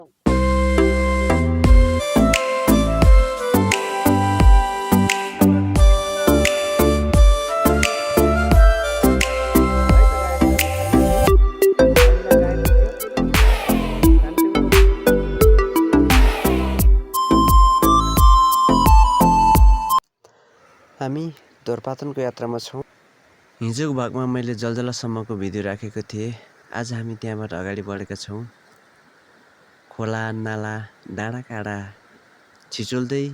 हामी धोरपातनको यात्रामा छौँ। हिजोको भागमा मैले जलजलासम्मको भिडियो राखेको थिएँ। आज हामी त्यहाँबाट अगाडि बढेका छौँ। खोला नाला डाँडाकाँडा छिचोल्दै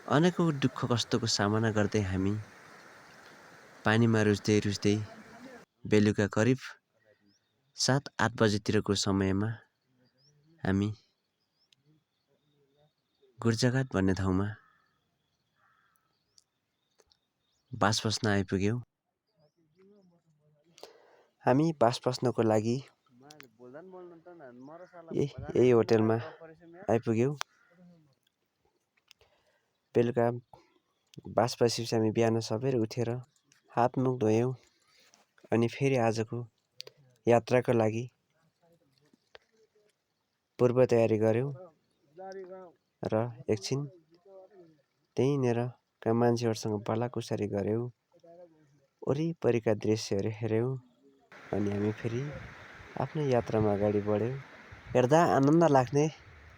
अनेकौँ दुःख कष्टको सामना गर्दै हामी पानीमा रुच्दै बेलुका करिब 7-8 बजेतिरको समयमा हामी गुर्जाघाट भन्ने ठाउँमा बास बस्न आइपुग्यौँ। हामी बास बस्नको लागि यही होटेलमा आइपुग्यौँ। बेलुका बास बसेपछि हामी बिहान सबेर उठेर हातमुख धोयौँ अनि फेरि आजको यात्राको लागि पूर्व तयारी गऱ्यौँ र एकछिन त्यहीँनिरका मान्छेहरूसँग भलाकुसारी गऱ्यौँ। वरिपरिका दृश्यहरू हेऱ्यौँ अनि हामी फेरि आफ्नो यात्रामा अगाडि बढ्यौँ। हेर्दा आनन्द लाग्ने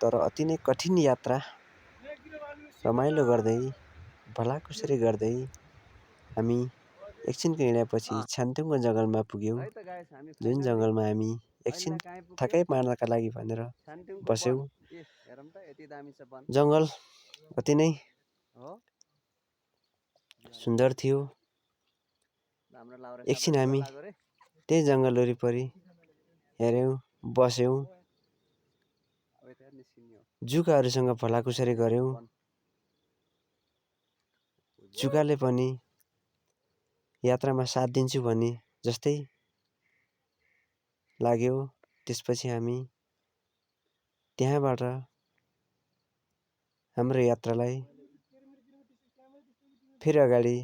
तर अति नै कठिन यात्रा। रमाइलो गर्दै भलाकुसारी गर्दै हामी एकछिनको हिँडाइपछि छान्थुङको जङ्गलमा पुग्यौँ। जुन जङ्गलमा हामी एकछिन थकाइ पार्नका लागि भनेर बस्यौँ। जङ्गल अति नै सुन्दर थियो। एकछिन हामी त्यही जङ्गल वरिपरि हेऱ्यौँ, बस्यौँ, जुकाहरूसँग भलाकुसारी गऱ्यौँ। जुकाले पनि यात्रामा साथ दिन्छु भने जस्तै लाग्यो। त्यसपछि हामी त्यहाँबाट हाम्रो यात्रालाई फेरि अगाडि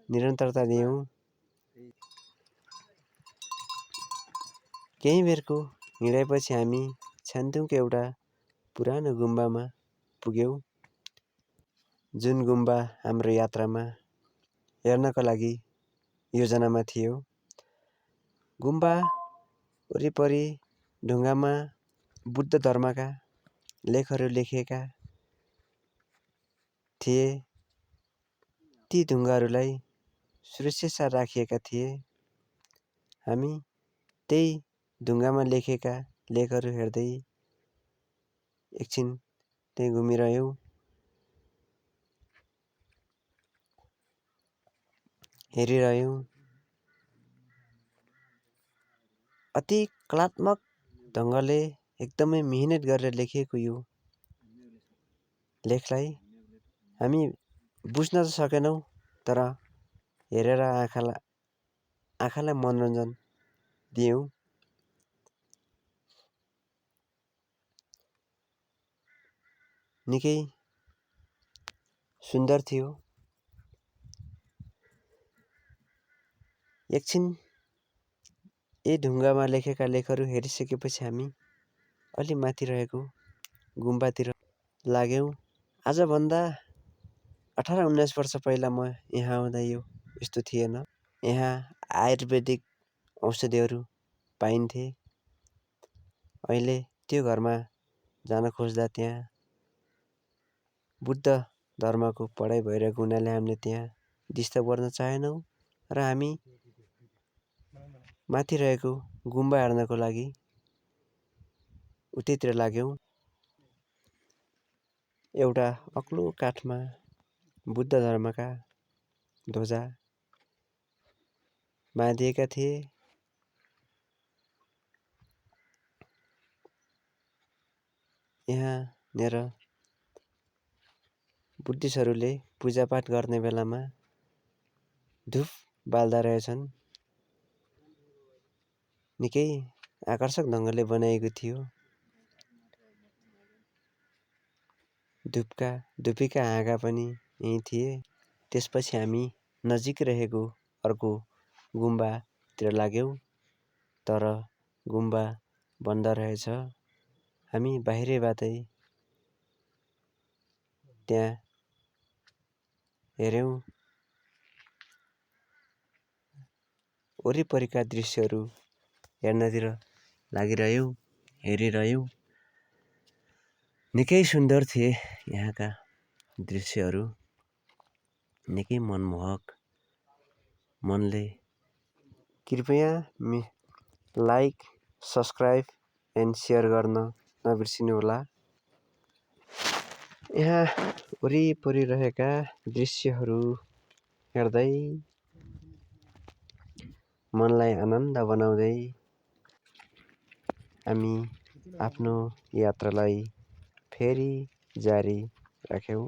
निरन्तरता दियौँ। केही बेरको हिँडाइपछि हामी छान्थुङको एउटा पुरानो गुम्बामा पुग्यौँ। जुन गुम्बा हाम्रो यात्रामा हेर्नको लागि योजनामा थियो। गुम्बा वरिपरि ढुङ्गामा बुद्ध धर्मका लेखहरू लेखिएका थिए। ती ढुङ्गाहरूलाई सुरक्षित साथ राखिएका थिए। हामी त्यही ढुङ्गामा लेखेका लेखहरू हेर्दै एकछिन त्यहीँ घुमिरह्यौँ। हेरिरह्यौँ। अति कलात्मक ढङ्गले एकदमै मिहिनेत गरेर लेखिएको यो लेखलाई हामी बुझ्न त सकेनौँ, तर हेरेर आँखालाई मनोरञ्जन दियौँ। निकै सुन्दर थियो। एकछिन यही ढुङ्गामा लेखेका लेखहरू हेरिसकेपछि हामी अलि माथि रहेको गुम्बातिर लाग्यौँ। आजभन्दा 18-19 वर्ष पहिला म यहाँ आउँदा यो यस्तो थिएन। यहाँ आयुर्वेदिक औषधिहरू पाइन्थे। अहिले त्यो घरमा जान खोज्दा त्यहाँ बुद्ध धर्मको पढाइ भइरहेको हुनाले हामीले त्यहाँ डिस्टर्ब गर्न चाहेनौँ र हामी माथि रहेको गुम्बा हेर्नको लागि उतैतिर लाग्यौँ। एउटा अग्लो काठमा बुद्ध धर्मका ध्वजा बाँधिएका थिए। यहाँनिर बुद्धिस्टहरूले पूजापाठ गर्ने बेलामा धूप बाल्दा रहेछन्। निकै आकर्षक ढङ्गले बनाइएको थियो। धुपीका हाँगा पनि यहीँ थिए। त्यसपछि हामी नजिक रहेको अर्को गुम्बातिर लाग्यौँ, तर गुम्बा बन्द रहेछ। हामी बाहिरैबाटै त्यहाँ हेऱ्यौँ। वरिपरिका दृश्यहरू हेर्नतिर लागिरह्यौँ, हेरिरह्यौँ। निकै सुन्दर थिए यहाँका दृश्यहरू, निकै मनमोहक। मनले कृपया लाइक, सब्सक्राइब एन्ड सेयर गर्न नबिर्सिनुहोला। यहाँ वरिपरि रहेका दृश्यहरू हेर्दै मनलाई आनन्द बनाउँदै हामी आफ्नो यात्रालाई फेरि जारी राख्यौँ।